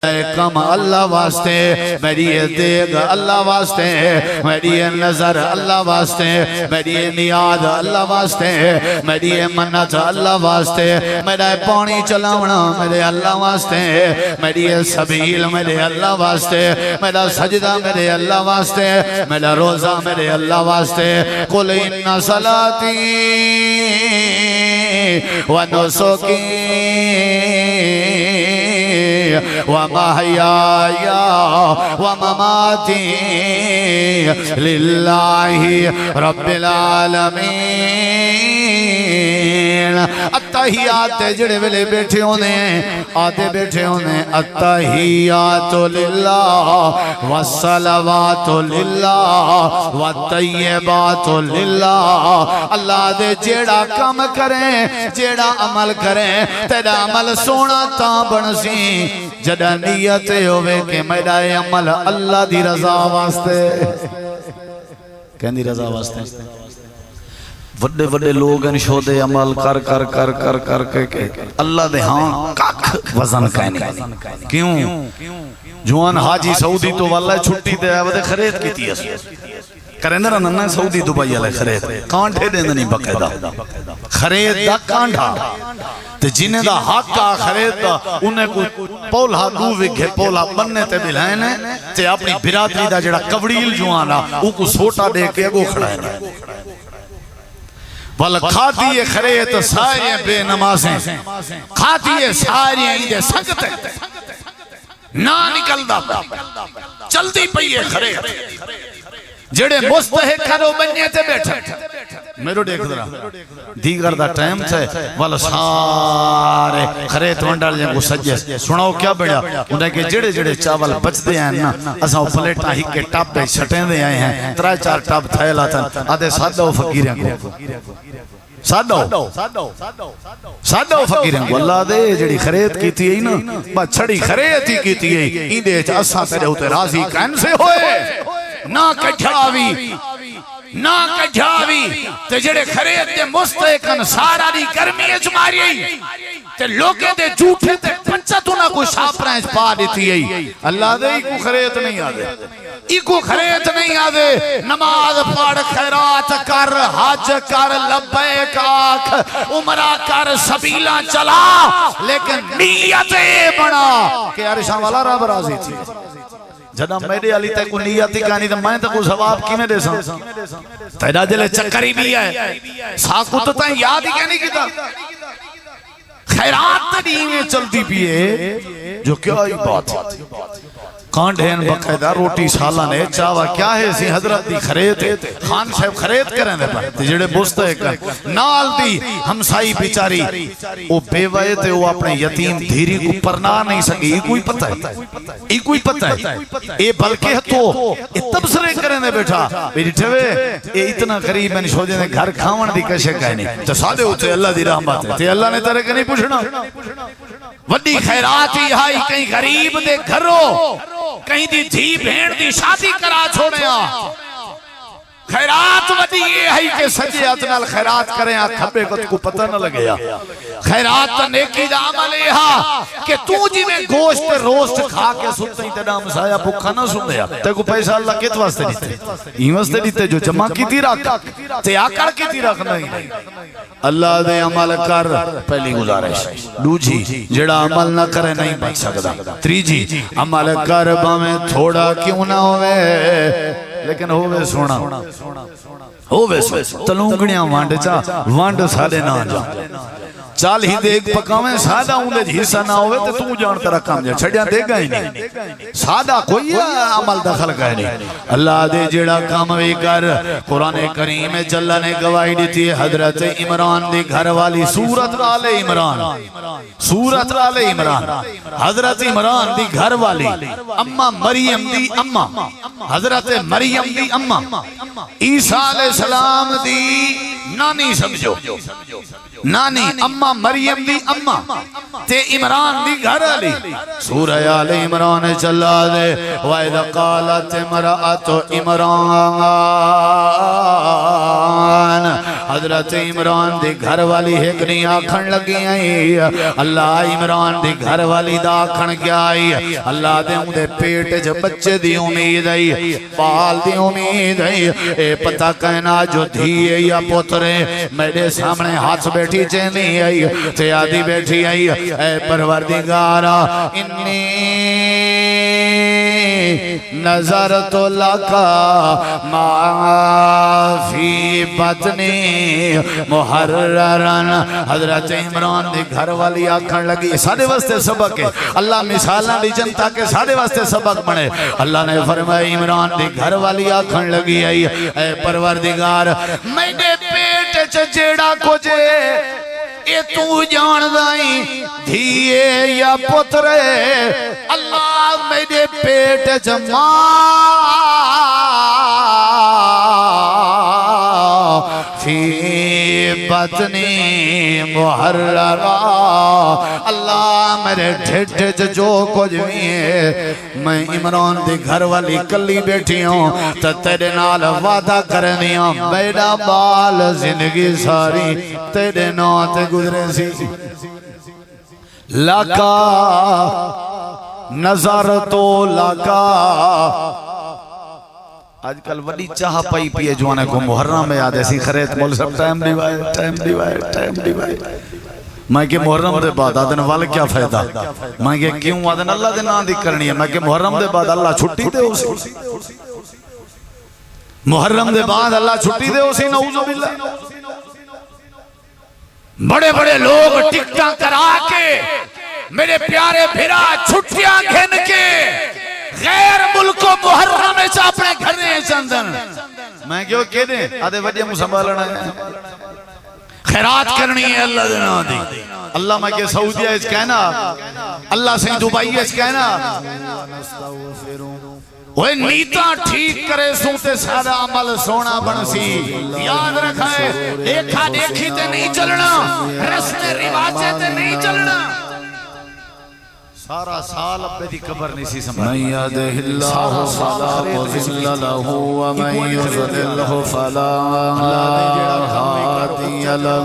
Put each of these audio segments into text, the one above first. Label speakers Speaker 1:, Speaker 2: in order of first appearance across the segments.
Speaker 1: کم اللہ واسطے، میری دیگ اللہ واسطے، میری نظر اللہ واسطے، میری نیاد اللہ واسطے، میری منت اللہ واسطے، میرا پانی چلاونا میرے اللہ واسطے، میری سبیل میرے اللہ واسطے، میرا سجدہ میرے اللہ واسطے، میرا روزہ میرے اللہ واسطے۔ قل ان صلاتی و نسکی ومحیای ومماتی للہ رب العالمین۔ اتحیات جڑے ویلے بیٹھے ہونے آدھے بیٹھے ہونے اتحیات للہ والصلوات للہ والطیبات للہ۔ اللہ دے جیڑا کم کریں جیڑا عمل کریں تیرا عمل سونا تاں بنسی جڑا نیت ہوئے کہ میرا عمل اللہ دی رضا واسطے، کہیں دی رضا واسطے۔ وڈے وڈے لوگ ان شودے عمل کر کر کر کر کر کے اللہ دے ہاں کاکھ وزن کہنی۔ کیوں؟ جوان حاجی سعودی تو واللہ چھٹی دے آئے ودے خرید کی تھی اس کرندر انہاں سعودی دبائی علیہ خرید کانٹھے دیں نہیں بقیدہ خرید دا کانٹھا تے جنہیں دا حق کا خرید دا انہیں کو پولا دو وگھے پولا بننے تے بلائنے تے اپنی برادری دا جڑا کوڑیل جوانا او کو سوٹا دے کے گو کھڑائنے بل کھاتی خرید سارے بے نمازیں کھاتی سارے ایدے سنگتے نہ نکل دا چلتی پئیے خرید جڑے مستحق کرو بننے تے بیٹھے میرو دیکھ درہ دیگر دا ٹائم تھے والا سارے خرید ونڈال جن کو سجے سناؤ کیا بڑھیا انہیں کہ جڑے جڑے چاول بچ دے ہیں نا اساں پلیٹا ہی کے ٹاپ پہ چھٹیں دے آئے ہیں 3-4 ٹاپ تھائے لاتا آدھے سادہ فقیریں کو سادہ فقیریں کو اللہ دے جڑی خرید کی تھی نا بس چھڑی خرید ہی کی تھی این دے اساں تیرے ہوتے راضی کین سے ہوئے نہ کجھاوی نہ کجھاوی تے جڑے خرید دے مستحقن سارا دی گرمی اجماری تے لوگے دے جھوٹے تے پنچہ تو نہ کوئی شاپرائنس پا دیتی ہے اللہ دے ہی کو خرید نہیں آدھے ہی کو خرید نہیں آدھے نماز پڑھ خیرات کر حج کر لبیک آکھ عمرہ کر سبیلہ چلا لیکن نیت بنا کہ عرشان والا رب راضی تھی جدہ میرے علی تے کو نیتی کہانی تو میں تے کو ثواب کی میں دے ساں تیرا دل چکری بھی ہے ساکو تو تائیں یاد ہی کہنی کی تا خیرات تڑی میں چلتی پیئے جو کیا ہی بات ہے کانڈھین بقیدہ روٹی سالہ نے چاوا کیا ہے اسی حضرت دی خرید خان صاحب خرید کریں دے پر جڑے مستحق نال دی ہمسائی بیچاری او بے وائے تے وہ اپنے یتیم دھیری کو پرنا نہیں سکی یہ کوئی پتہ ہے یہ کوئی پتہ ہے اے بلکہ تو تبصرے کریں دے بیٹھا میری ٹھوے اے اتنا قریب میں نشو جنے گھر کھاون دی کشے کہنی تو سادے ہوتے اللہ دی رحمت ہے تے اللہ نے ترے کہ نہیں پوچھنا وڈی خیرات ہی آئی کہیں غریب دے گھروں کہیں دی دھی بھین دی شادی کرا چھوڑے خیرات وڈی یہ ہے کہ سجے اتنال خیرات کریں کھبے کو پتہ نہ لگیا خیرات نیکی دا عمل یہ کہ تو جی میں گوشت روسٹ کھا کے سنتے ہی تیرا مسایا بھوکا نہ سن دیا تے کو پیسہ اللہ کت واسطے دیتے این واسطے دیتے جو جمع کی تھی رکھ تے آکڑ کی تھی رکھ نہیں اللہ دے عمل کر پہلی گزارش دوجی جڑا عمل نہ کرے نہیں بچ سکتا تریجی عمل کر باویں تھوڑا کیوں نہ ہوئے لیکن ہوئے سونا ہوئے سونا تلونگڑیاں وانڈ چا وانڈ سادے نہ جا چال ہی دیکھ پکاویں سادہ ہوں دے حصہ نہ ہوئے تو تو جانتا رکھام جا چھڑیاں دے گا ہی نہیں سادہ کوئی عمل دخل کا ہے نہیں اللہ دے جڑا کام بھی کر قرآن کریم جلہ نے گواہی دیتی ہے حضرت عمران دی گھر والی سورت آل عمران سورت آل عمران حضرت عمران دی گھر والی اممہ مریم دی اممہ حضرت مریم دی اممہ عیسیٰ علیہ السلام دی نانی سمجھو نانی اممہ مریم دی اممہ تے عمران دی گھر علی سورہ آل عمران چلا دے وَإِذَا قَالَتْ امْرَأَتُ عِمْرَانَ حضرت عمران دی گھر والی ایک نہیں آکھن لگی آئی اللہ عمران دی گھر والی دا آکھن کیا آئی اللہ دے ہوں دے پیٹ جو بچے دی امید آئی بال دی امید آئی اے پتہ کہنا جو دھیے یا پترے میرے سامنے ہاتھ بیٹھی چینی آئی تیادی بیٹھی آئی اے پروردگارا انی نظرت لکا ما فی بطنی محررن حضرت عمران دی گھر والی آکھن لگی سارے واسطے سبق ہے اللہ مثالہ دی جنتا کے سارے واسطے سبق بنے اللہ نے فرمایا عمران دی گھر والی آکھن لگی آئی اے پروردگار میں نے پیٹ چچیڑا کجے اے تو جان دائیں دھیے یا پترے اللہ میرے پیٹ جمع فی بطنی محررہ اللہ میرے ڈھٹ جو کچھ بھی ہے میں عمران دی گھر والی کلی بیٹھی ہوں تو تیرے نال وعدہ کرنی ہوں میرا بال زندگی ساری تیرے نام تے گزرے سی لکا نظر تو لکا آج کل وڈی چاہ پائی پیے جوانے کو محرم میں یاد ایسی خرید مول سب ٹائم ڈیوائے میں کہ محرم دے بعد آدھن وال کیا فائدہ میں کہ کیوں آدھن اللہ دے نام دی کرنی ہے میں کہ محرم دے بعد اللہ چھٹی دے اسی محرم دے بعد اللہ چھٹی دے اسی نعوذ باللہ بڑے بڑے لوگ ٹکٹاں کرا کے میرے پیارے بھرا چھٹیاں گھن کے غیر ملک و محرم میں اپنے گھر رہے چندن میں کیوں کہہ دیں آدھے وجہ مسنبھالنا ہے خیرات کرنی ہے اللہ دینا دی اللہ میں کہ سعودیہ اس کہنا اللہ سے دبائی اس کہنا وہ نیتا ٹھیک کرے سوتے سادہ عمل سونا بنسی یاد رکھائے دیکھا دیکھی تے نہیں چلنا رسم رواجے تے نہیں چلنا سارا سال اپنے دی قبر نہیں سی سمجھ من یادہ اللہ فلا مضل لہ ومن یضللہ فلا ہادی لہ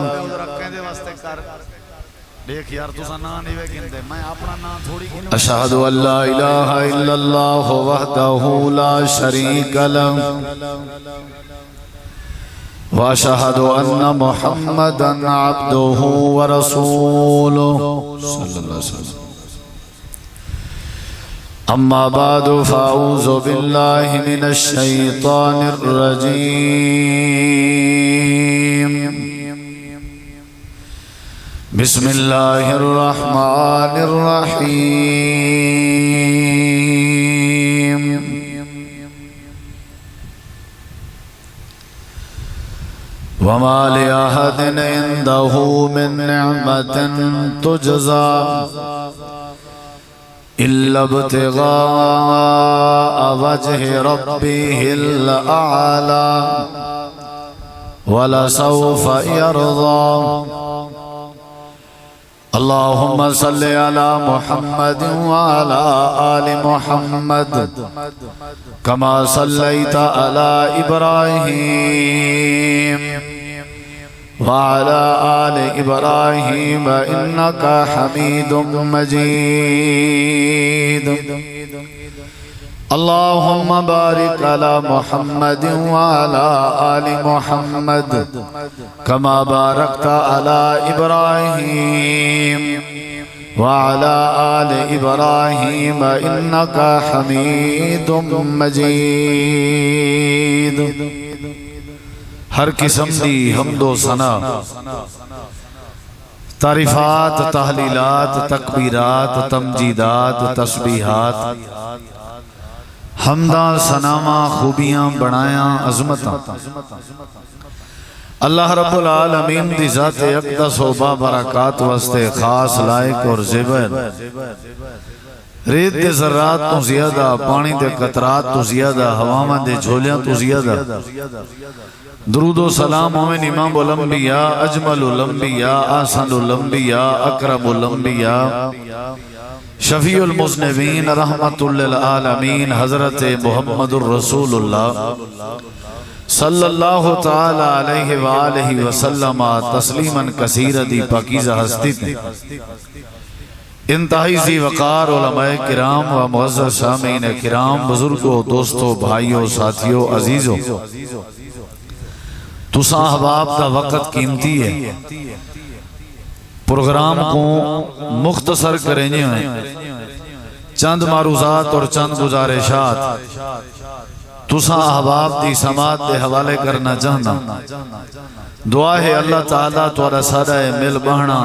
Speaker 1: دیکھ یار تو سا نام نہیں گندے میں اپنا نام تھوڑی گنوں اشہد ان لا الہ الا اللہ وحدہ لا شریک لہ واشہد ان محمدا عبدہ ورسولہ صلی اللہ علیہ وسلم اما بعد فاعوذ باللہ من الشیطان الرجیم بسم اللہ الرحمن الرحیم وما لأحد عنده من نعمة تجزى إلا ابتغاء وجه ربه الأعلى ولسوف يرضى اللهم صل على محمد وعلى آل محمد كما صليت على إبراهيم وعلى آل إبراهيم إنك حميد مجيد اللهم بارك على محمد وعلى آل محمد كما باركت على إبراهيم وعلى آل إبراهيم إنك حميد مجيد ہر قسم دی حمد و ثنا تعریفات تحلیلات تکبیرات تمجیدات تسبیحات حمداں ثناواں خوبیاں بڑایاں عظمتاں اللہ رب العالمین دی ذات اقدس و بابرکات واسطے خاص لائق اور زیور ریت دے ذرات تو زیادہ پانی دے قطرات تو زیادہ ہواواں دے جھولیاں تو زیادہ درود و سلام مومن امام الانبیاء اجمل الانبیاء آسن الانبیاء اکرم الانبیاء شفیع المذنبین رحمت للعالمین حضرت محمد الرسول اللہ صلی اللہ تعالی علیہ وآلہ وسلم تسلیما کثیرا دی پاکیزہ ہستی تھے، انتہائی ذی وقار علماء کرام و معزز سامعین کرام، بزرگوں، دوستوں، بھائیوں، ساتھیوں، عزیزوں، تساں احباب دا وقت قیمتی ہے، پروگرام کو مختصر کریں ہیں، چند معروضات اور چند گزارشات تساں احباب دی سماعت دے حوالے کرنا چاہنا۔ دعا ہے اللہ تعالیٰ تھوڑا سارا مل بہنا،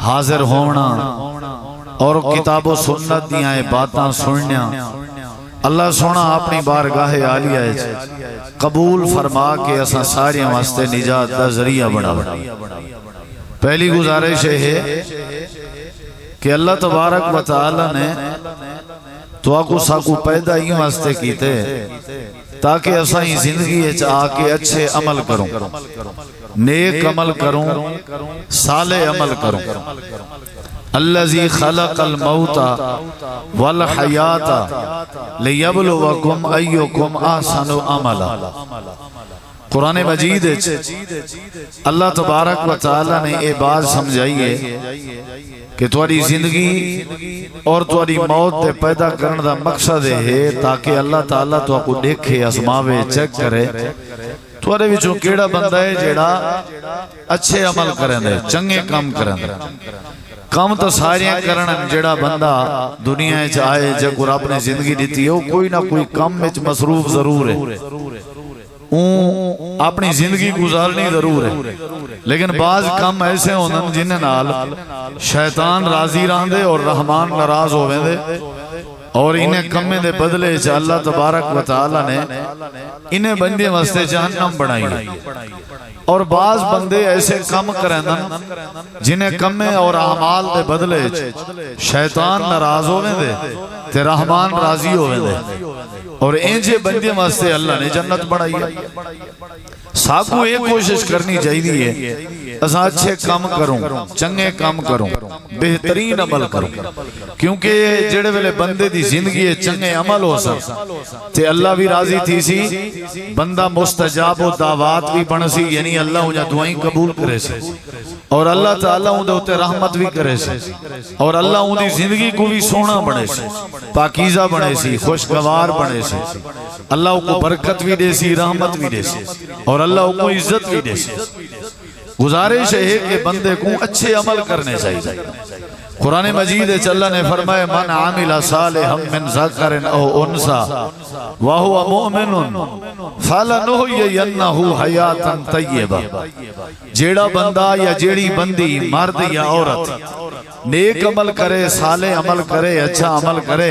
Speaker 1: حاضر ہونا اور کتاب و سنت دیاں باتاں سننا، اللہ سونا اپنی بارگاہ عالیہ قبول فرما کے اساں ساریاں واسطے نجات دا ذریعہ بنا۔ پہلی گزارش ہے کہ اللہ تبارک و تعالی نے تو آکو ساکو پیدا ہی واسطے کیتے تاکہ اساں ہی زندگی آکے اچھے عمل کروں، نیک عمل کروں، صالح عمل کروں۔ الذی خلق الموت والحیات لیبلوکم ایکم احسن عملا۔ قرآن مجید اللہ تبارک و تعالی نے یہ بات سمجھائیے کہ تمہاری زندگی اور تمہاری موت تے پیدا کرنے دا مقصد ہے تاکہ اللہ تعالیٰ تو آپ کو دیکھے، آزماوے، چیک کرے تمہارے وچوں کیڑا بندہ ہے جیڑا اچھے عمل کریں دے، چنگے کام کریں دے۔ کام تو ساریاں کرنا جڑا بندہ دنیا آئے جب رب نے زندگی دیتی ہے وہ کوئی نہ کوئی کام میں مصروف ضرور ہے، اپنی زندگی گزارنی ضرور ہے، لیکن بعض کام ایسے ہوندن جنہیں نال شیطان راضی رہندے اور رحمان ناراض ہوندے، اور انہیں کمیں دے بدلے سے اللہ تبارک و تعالی نے انہیں بندے واسطے جہنم بنائی، اور بعض بندے ایسے کم کرندن جنہیں کمیں اور اعمال دے بدلے شیطان ناراض ہوندے تے رحمان راضی ہوندے، اور انجے بندے واسطے اللہ نے جنت بنائی ہے۔ ساکو ایک کوشش کرنی چاہیے اساں اچھے کام کروں، چنگے کام کروں، بہترین عمل کروں، کیونکہ جڑے ویلے بندے دی زندگی چنگے عمل ہو سک تے اللہ بھی راضی تھی سی، بندہ مستجاب و دعوات بھی بن سی، یعنی اللہ انہیں دعائیں قبول کرے سے، اور اللہ تعالیٰ انہیں ہوتے رحمت بھی کرے سے، اور اللہ انہیں زندگی کو بھی سونا بنے سے، پاکیزہ بنے سی، خوشگوار بنے سے، اللہ کو برکت بھی دے سی، رحمت بھی دے سی، اور اللہ کو عزت بھی دے سی۔ گزارش ہے کہ بندے کو اچھے عمل کرنے چاہیے۔ قرآن مجید اللہ نے فرمایا من عامل صالحا من ذکر او انثى وهو مؤمن فلنحيينه حیاتا طیبہ۔ جیڑا بندہ یا جیڑی بندی، مرد یا عورت، نیک عمل کرے، صالح عمل کرے، اچھا عمل کرے،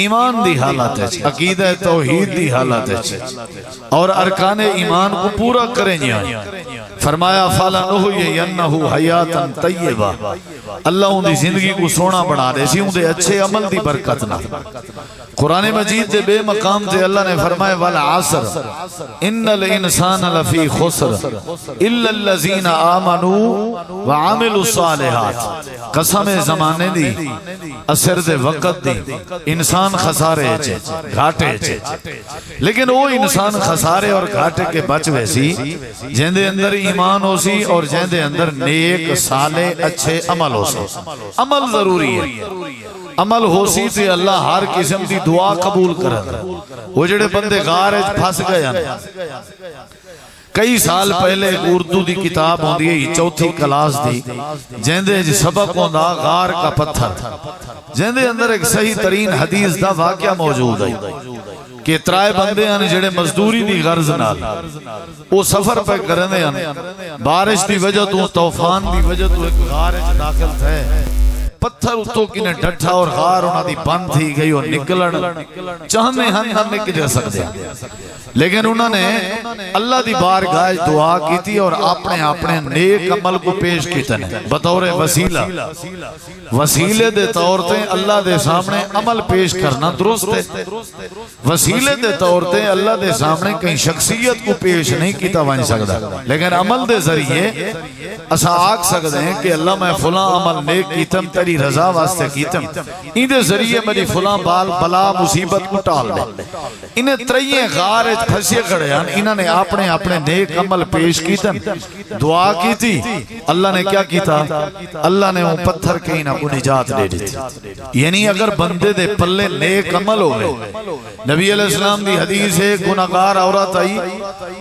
Speaker 1: ایمان دی حالت ہے، عقیدہ توحید دی حالت ہے، اور ارکان ایمان کو پورا کریں گے، فرمایا فَلَنُحْيِيَنَّهُ حَيَاتًا طَيِّبَةً، اللہ ان دی زندگی کو سونا بنا دے سی، ان دے اچھے عمل دی برکت نہ۔ قرآن مجید دے بے مقام دے اللہ نے فرمایا وَالْعَصْرِ إِنَّ الْإِنسَانَ لَفِي خُسْرٍ إِلَّا الَّذِينَ آمَنُوا وَعَمِلُوا الصَّالِحَاتِ۔ قسم زمانے دی، اثر دے وقت دی، انسان خسارے چھے، گھاٹے چھے، لیکن وہ انسان خسارے اور گھاٹے کے بچ ویسی جن دے اندر ایمان ہو سی اور جن دے اندر نیک صالح اچھے عمل ہو سی۔ عمل ضروری ہے، عمل ہو سی تو اللہ ہر قسم دی دعا قبول کرتا۔ وہ جڑے بندے غارج پھنس گئے ہیں، کئی سال پہلے اردو دی کتاب ہوندی ہے چوتھی کلاس دی، جیندے سبق ہوندا غار کا پتھر، جیندے اندر ایک صحیح ترین حدیث دا واقعہ موجود ہے کہ ترائے بندے ہیں جڑے مزدوری دی غرض نال وہ سفر پہ کرنے ہیں، بارش دی وجہ تو، طوفان دی وجہ تو ایک غار داخل تھے، پتھر اتو کنے ڈٹھا اور غار انہاں دی بند تھی گئی اور نکلن چاہنے ہن نہ نکل سکتے، لیکن انہوں نے اللہ دی بارگاہ دعا کی تھی اور اپنے نیک عمل کو پیش کیتے ہیں بطور وسیلہ، وسیلے دے طور تے اللہ دے سامنے عمل پیش کرنا درست ہے، وسیلے دے طور تے اللہ دے سامنے کہیں شخصیت کو پیش نہیں کیتا بن سکتا، لیکن عمل دے ذریعے اسا آگ سکتے ہیں کہ اللہ میں فلاں عمل نیک کیتم تیری تیری رضا واسطے کیتم ایندے ذریعے میری فلاں بال بلا مصیبت کو ٹال دے انہیں تریے غار پھنسے کھڑے ہیں انہوں نے اپنے اپنے نیک عمل پیش کیتم دعا کی تھی اللہ نے کیا کیتا اللہ نے وہ پتھر کے انہوں کو نجات دے دی تھی یعنی اگر بندے دے پلے نیک عمل ہوئے نبی علیہ السلام دی حدیث ہے گناہگار عورت آئی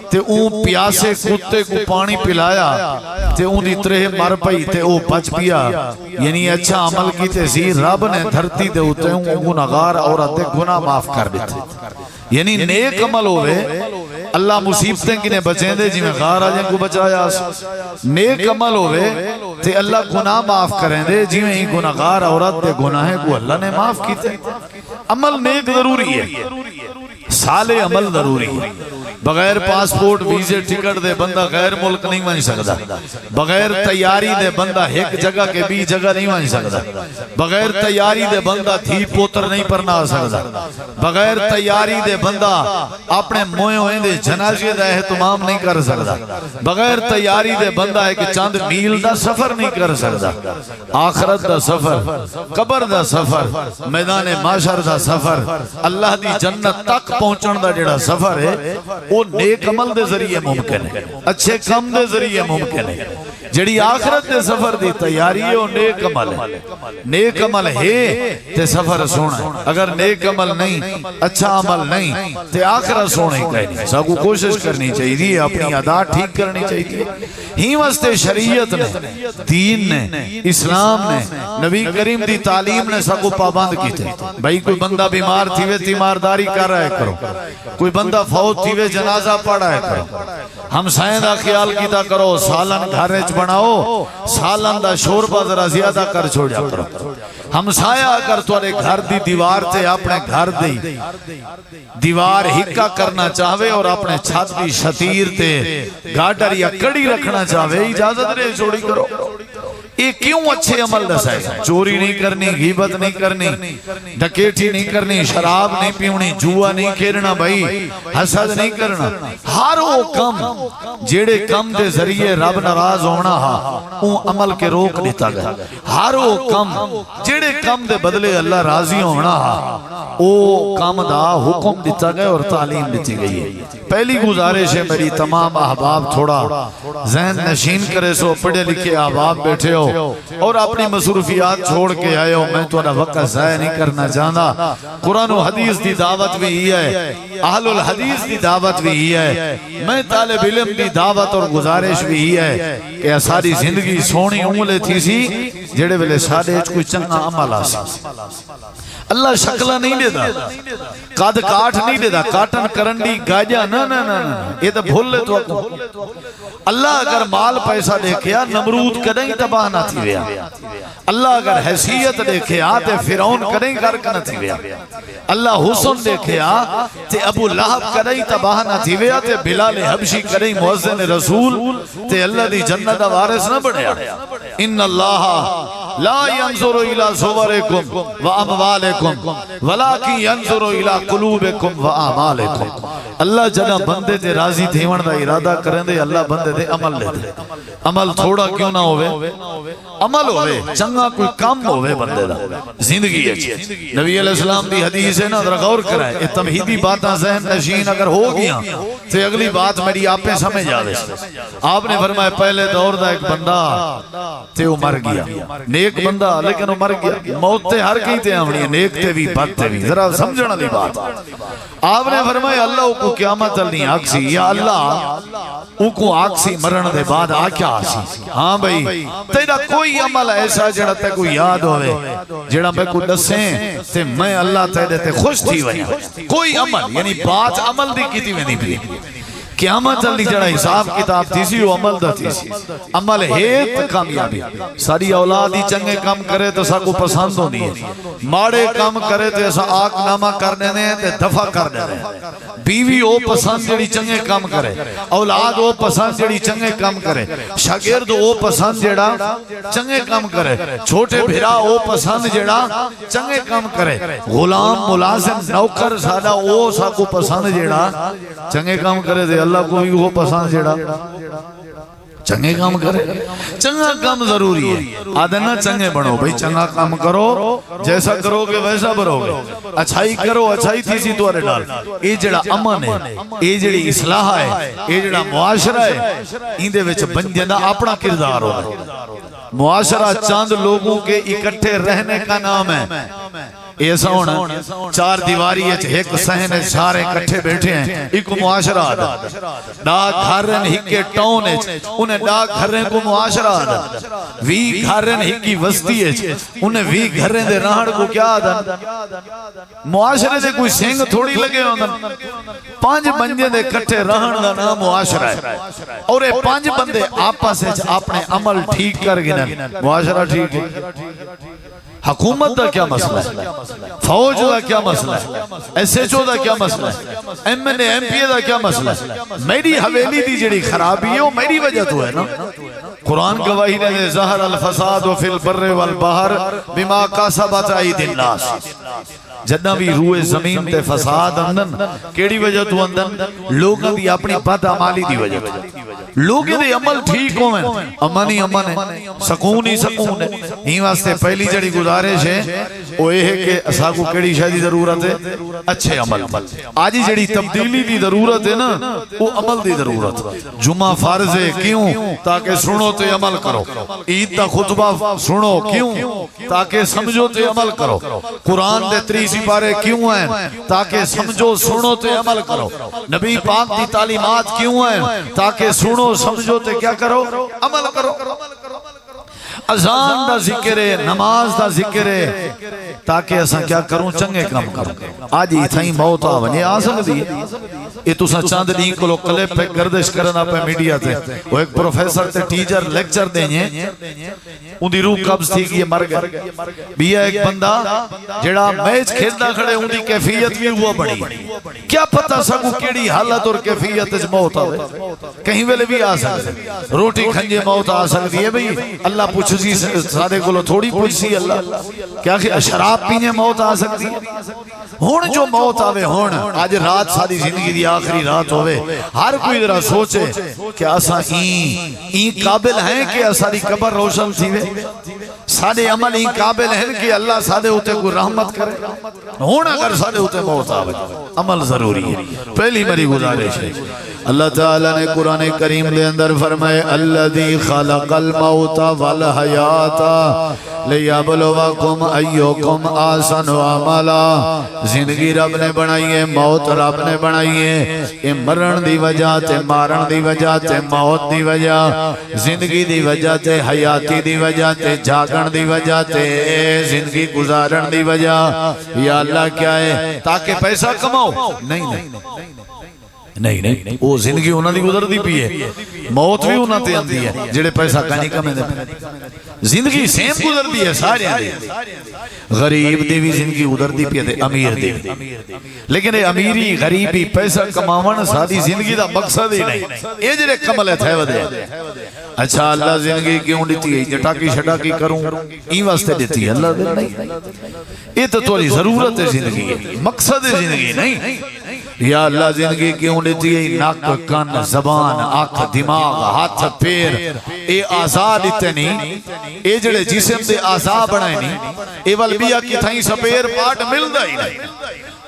Speaker 1: تے اون پیاسے کتے کو پانی پلایا تے اون دی ترہ مر پئی تے او بچ پیا یعنی اچھا عمل کیتے سی رب نے دھرتی دے ہوتے اون گناہگار عورت دے گناہ معاف کر دیتے یعنی نیک عمل ہوئے اللہ مصیبتیں کنے بچیں دے جی میں غار آجیں کو بچایا نیک عمل ہوئے تے اللہ گناہ معاف کریں دے جی میں ہی گناہگار عورت دے گناہیں کو اللہ نے معاف کیتے عمل نیک ضروری ہے صالح عمل ضروری ہے بغیر پاسپورٹ ویزے ٹکٹ دے بندہ غیر ملک نہیں مان سکتا بغیر تیاری دے بندہ ایک جگہ کے بھی جگہ نہیں مان سکتا بغیر تیاری دے بندہ دھی پوتر نہیں پرنا سکتا بغیر تیاری دے بندہ اپنے موئے ہوئے دے جنازے دا اہتمام نہیں کر سکتا بغیر تیاری دے بندہ ایک چاند میل دا سفر نہیں کر سکتا آخرت دا سفر قبر دا سفر میدان معاشر دا سفر اللہ دی جنت تک پہنچن دا جڑا سفر ہے وہ نیک عمل دے ذریعے ممکن ہے اچھے کم دے ذریعے ممکن ہے جڑی آخرت دے سفر دی تیاری ہے وہ نیک عمل ہے نیک عمل ہے تے سفر سونا ہے اگر نیک عمل نہیں اچھا عمل نہیں تے آخرت سونا ہی کہنی سب کو کوشش کرنی چاہیے اپنی ادا ٹھیک کرنی چاہیے ہی واسطے شریعت نے دین نے اسلام نے نبی کریم دی تعلیم نے سب کو پابند کی تھے بھائی کوئی بندہ بیمار تھی وے تیمارداری کر رہا ہے کرو کوئی بندہ فوت تھی وے جنازہ پڑھا ہے کرو ہم سائیں دا خیال کیتا کرو سالن گھرچ بناؤ سالن دا شوربہ ذرا زیادہ کر چھوڑیا کرو ہم سایہ اگر توڑے گھر دی دیوار تے اپنے گھر دی دیوار ہکا کرنا چاہوے اور اپنے چھت دی شتیر تے گاٹر یا کڑی رکھنا چاہوے اجازت رہے چھوڑی کرو یہ کیوں اچھے عمل دسائے چوری نہیں کرنی غیبت نہیں کرنی ڈکیٹی نہیں کرنی شراب نہیں پیونی جوا نہیں کھیلنا بھائی حسد نہیں کرنا ہر وہ کم جیڑے کم دے ذریعے رب ناراض ہونا ہا اون عمل کے روک دیتا گیا ہر وہ کم جیڑے کم دے بدلے اللہ راضی ہونا ہا او کم دا حکم دیتا گیا اور تعلیم دیتی گئی ہے پہلی گزارش ہے میری تمام احباب تھوڑا ذہن نشین کرے سو پڑھے لکھے احباب بیٹھے ہو اور اپنی مصروفیات چھوڑ کے آئے ہو میں تھوڑا وقت ضائع نہیں کرنا چاہتا قرآن و حدیث دی دعوت بھی ہی ہے اہل الحدیث دی دعوت بھی ہی ہے میں طالب علم دی دعوت اور گزارش بھی ہی ہے کہ ساری زندگی سونی عملے تھی سی جڑے ویلے ساڑے کوئی چنگا عمل آسا اللہ شکلہ نہیں دے دا قد کاٹ نہیں دے دا کاٹن کرنڈی گاجا نا نا نا یہ تو بھول لے تو اللہ اگر مال پیسہ دیکھیا نمرود کدیں تباہ نہ تھی ویا اللہ اگر حیثیت دیکھیا تے فرعون کدیں غرق نہ تھی ویا اللہ حسن دیکھیا تے ابو لہب کدیں تباہ نہ تھی ویا تے بلال حبشی کدیں مؤذن رسول تے اللہ دی جنت دا وارث نہ بنیا ان اللہ لا ينظر الى صورکم و اموالکم ولکن ينظر الى قلوبکم و اعمالکم اللہ جنہ بندے تے راضی تھیون دا ارادہ کریں دے اللہ بندے دے عمل لے دے عمل تھوڑا کیوں نہ ہوئے عمل ہوئے چنگا کوئی کام ہوئے بندے دا زندگی ہے نبی علیہ السلام دی حدیث ہے نا ذرا غور کرائے یہ تمہیدی باتاں ذہن نشین اگر ہو گیا تو اگلی بات میری آپ پہ سمجھ آوے آپ نے فرمایا پہلے دور دا ایک بندہ تے وہ مر گیا نیک بندہ لیکن وہ مر گیا موت تے ہر کہیں تے آمنی نیک تے بھی بد تے بھی ذرا سمجھنا دی بات آپ نے فرمایا اللہ کو قیامت نہیں آکسی یا اللہ او کو آکسی مرن دے بعد آکیا آسی ہاں بھئی تیرا کوئی عمل ایسا جڑا تے کو یاد ہوئے جڑا میں کو دسیں تے میں اللہ تیرے تے خوش تھی وہی کوئی عمل یعنی بات عمل دی کیتی میں نہیں بھی قیامت علی جڑا حساب کتاب تھی سی وہ عمل دا تھی سی عمل ہے تو کامیابی ساری اولادی چنگے کام کرے تو سا کو پسند ہونی ہے ماڑے کام کرے تو ایسا آگ نامہ کرنے دیں تو دفع کرنے دیں بیوی او پسند جڑی چنگے کام کرے اولاد او پسند جڑی چنگے کام کرے شاگرد او پسند جڑا چنگے کام کرے چھوٹے بھرا او پسند جڑا چنگے کام کرے غلام ملازم نوکر سادہ او سا کو پسند جڑا چنگے کام کرے دے اللہ کو بھی وہ پسند جڑا چنگے کام کرے چنگا کام ضروری ہے آدھے نہ چنگے بنو بھئی چنگا کام کرو جیسا کرو گے ویسا برو گے اچھائی کرو اچھائی تھی سی تو رہے ڈال اے جڑا امن ہے اے جڑی اصلاح ہے اے جڑا معاشرہ ہے ان دے وچ بندے دا اپنا کردار ہو معاشرہ چاند لوگوں کے اکٹھے رہنے کا نام ہے ایسا ہونا چار دیواری ہے ایک سہن ہے سارے کٹھے بیٹھے ہیں ایک معاشرہ آدھا ڈاک گھرن ہکے ٹاؤن ہے انہیں ڈاک گھرن کو معاشرہ آدھا وی گھرن ہکی وسطی ہے انہیں وی گھرن دے رہن کو کیا آدھا معاشرے سے کوئی سنگ تھوڑی لگے ہوندن پانچ بندے دے کٹھے رہن دا نام معاشرہ ہے اور یہ پانچ بندے آپا سے اپنے عمل ٹھیک کر گئے معاشرہ ٹھیک ہے حکومت دا کیا مسئلہ ہے فوج دا کیا مسئلہ ہے ایس ایچ او دا کیا مسئلہ ہے M N A M P A دا کیا مسئلہ ہے میری حویلی دی جڑی خرابی ہے وہ میری وجہ تو ہے نا قرآن گواہی نے ظہر الفساد فی البر والبحر بما کسبت ایدی الناس جدہ بھی روئے زمین تے فساد اندن کیڑی وجہ تو اندن لوگاں دی اپنی بد عمالی دی وجہ لوگیں دے عمل ٹھیک ہوئے امن ہی امن ہے سکون ہی سکون ہے ہی واسطے پہلی جڑی گزارش ہے وہ یہ ہے کہ اسا کو کیڑی شاید ضرورت ہے اچھے عمل آجی جڑی تبدیلی دی ضرورت ہے نا وہ عمل دی ضرورت جمعہ فرض ہے کیوں تاکہ سنو تے عمل کرو عید تا خطبہ سنو کیوں تاکہ سمجھو تے عمل کرو قرآن دے 30 سپارے کیوں ہیں تاکہ سمجھو سنو تے عمل کرو نبی پاک دی تعلیمات کیوں ہیں تاکہ سنو سمجھو تے کیا کرو عمل کرو اذان دا ذکر ہے نماز دا ذکر ہے تاکہ اسا کیا کروں چنگے کام کروں آج ہی تھائیں موت آونے آ سکتی ہے یہ تو سا چاند نہیں کلو کلپ پہ گردش کرنا پہ میڈیا تے وہ ایک پروفیسر تے ٹیچر لیکچر دیں ان دی روح قبض تھی کہ یہ مر گئے بھی ایک بندہ جڑا میچ کھیلنا کھڑے ان دی کیفیت بھی ہوا بڑی کیا پتہ سکو کیڑی حالت اور کیفیت اس موت آوے کہیں ویلے بھی آ سکتے روٹی کھنجے موت آ سکتی ہے بھئی اللہ پوچھ سی سادے کو تھوڑی پوچھ سی اللہ کیا کہ شراب پینے موت آ سکتی ہے ہون جو موت آوے ہون آج رات ساری زندگی دی آخری رات ہوئے ہر کوئی ذرا سوچے کہ اسا این قابل ہیں کہ ساری قبر روشن تھی وے سادے عمل این قابل ہیں کہ اللہ سادے ہوتے کو رحمت کرے ہون اگر سادے ہوتے موت آوے عمل ضروری ہے پہلی میری گزارش ہے اللہ تعالیٰ نے قرآن کریم دے اندر فرمائے الذی خلق الموت والحیات لیبلوکم ایوکم احسن عملا زندگی رب نے بنائی ہے موت رب نے بنائی ہے یہ مرن دی وجہ تے مارن دی وجہ تے موت دی وجہ زندگی دی وجہ تے حیاتی دی وجہ تے جاگن دی وجہ تے زندگی گزارن دی وجہ یا اللہ کیا ہے تاکہ پیسہ کماؤ نہیں وہ زندگی انہاں دی گزر دی پی ہے موت بھی انہاں تے آندی ہے جڑے پیسہ کہیں کمے دے زندگی سیم گزر دی ہے سارے دی غریب دی بھی زندگی گزر دی پی ہے امیر دی لیکن امیری غریبی پیسہ کماون ساری زندگی دا مقصد ہی نہیں یہ جڑے کمل تھے ودے اچھا اللہ زندگی کیوں دیتی ہے جٹاکی شٹاکی کروں این واسطے دیتی ہے اللہ دے نہیں یہ تو تھوڑی ضرورت ہے زندگی ہے مقصد ہے زندگی نہیں یا اللہ زندگی کیوں دیتی ہے ناک کن زبان آنکھ دماغ ہاتھ پیر اے آزاد دیتے نہیں اے جڑے جسم دے آزاد بنائے نہیں اے والبیہ کی تھائیں سپیر پاٹ مل دا ہی نہیں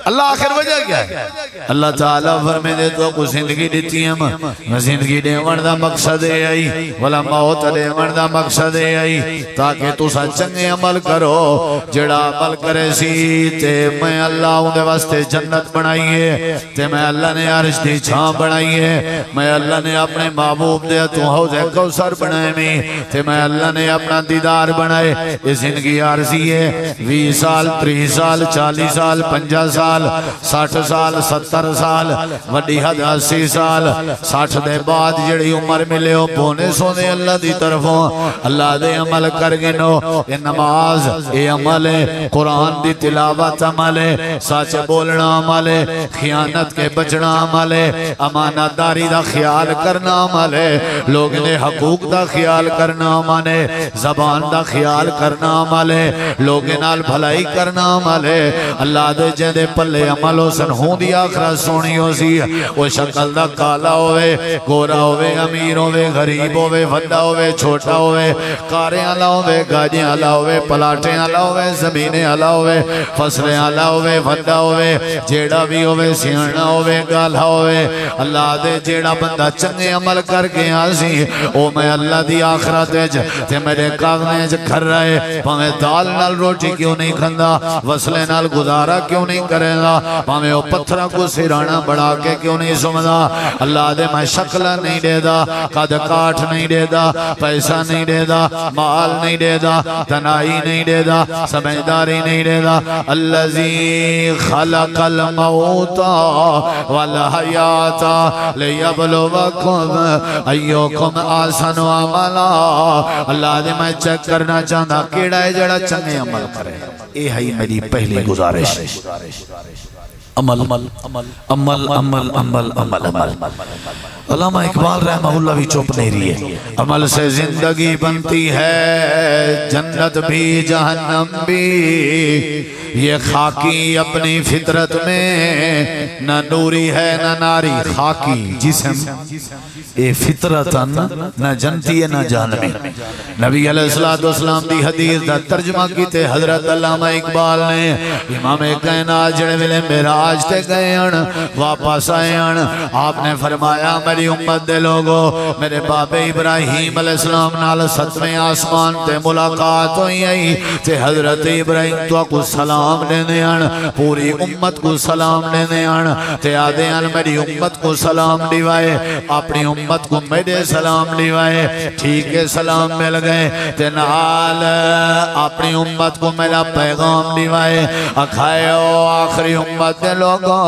Speaker 1: اللہ آخر وجہ کیا ہے اللہ تعالیٰ فرمے دے تو کو زندگی دیتی ہے زندگی دے مردہ مقصد ہے آئی والا موت دے مردہ مقصد ہے آئی تاکہ تو سا چنگے عمل کرو جڑا عمل کرے سی تے میں اللہ ان دے واسطے جنت بنائیے تے میں اللہ نے عرش دی چھان بنائیے میں اللہ نے اپنے محبوب دے تو حوض کوثر بنائے میں تے میں اللہ نے اپنا دیدار بنائے یہ زندگی عارضی ہے 20 سال 30 سال 40 سال 50 سال 60 سال 70 سال وڈی حد 80 سال 60 دے بعد جڑی عمر ملے ہو پونے سونے اللہ دی طرفوں اللہ دے عمل کر گنو یہ نماز یہ عمل ہے قرآن دی تلاوت عمل ہے سچ بولنا عمل ہے خیانت کے بچنا عمل ہے امانت داری دا خیال کرنا عمل ہے لوگ نے حقوق دا دا خیال کرنا عمل ہے زبان دا خیال کرنا عمل ہے لوگے نال بھلائی کرنا عمل ہے اللہ دے جے پلے عمل ہو سن ہوں دی آخرت سونی ہو سی وہ شکل دا کالا ہوئے گورا ہوئے امیر ہوئے غریب ہوئے وڈا ہوئے چھوٹا ہوئے کاریں آلا ہوئے گاجیں آلا ہوئے پلاٹیں آلا ہوئے زمینیں آلا ہوئے فصلیں آلا ہوئے وڈا ہوئے جیڑا بھی ہوئے سیانا ہوئے گالا ہوئے اللہ دے جیڑا بندہ چنگے عمل کر کے آسی او میں اللہ دی آخرت تے میرے کاغنے گھر رہے پاہمیں دال نال روٹی کیوں نہیں کھندا وصلے نال گزارا کیوں نہیں کرے گا پاہمیں او پتھرہ کو سرانا بڑھا کے کیوں نہیں سمدھا اللہ دے میں شکلہ نہیں دے دا قد کاٹ نہیں دے دا پیسہ نہیں دے دا مال نہیں دے دا تنائی نہیں دے دا سمجھداری نہیں دے دا اللذی خلق الموت والحیات لیبلوکم ایوکم آسن عملا اللہ دے میں چیک کرنا چاہتا کیڑا ہے جڑا چنگے عمل کرے اے ہے میری پہلی گزارش عمل عمل عمل عمل عمل عمل عمل علامہ اقبال رحمہ اللہ بھی چوپ نہیں رہی ہے عمل سے زندگی بنتی ہے جنت بھی جہنم بھی یہ خاکی اپنی فطرت میں نہ نوری ہے نہ ناری خاکی جسم اے فطرتاً نہ جنتی ہے نہ جہنمی نبی علیہ السلام دی حدیث دا ترجمہ کیتے حضرت علامہ اقبال نے امام کائنات جڑے ویلے معراج تے گئے واپس آئے آپ نے فرمایا میری امت دے لوگو میرے باپ ابراہیم علیہ السلام نال ستویں آسمان تے ملاقات ہوئی آئی تے حضرت ابراہیم تو کو سلام دینے پوری امت کو سلام دینے تے آدھے میری امت کو سلام دیوائے اپنی امت کو میرے سلام دیوائے ٹھیک ہے سلام مل گئے تے نال اپنی امت کو میرا پیغام دیوائے اکھائیو آخری امت دے لوگو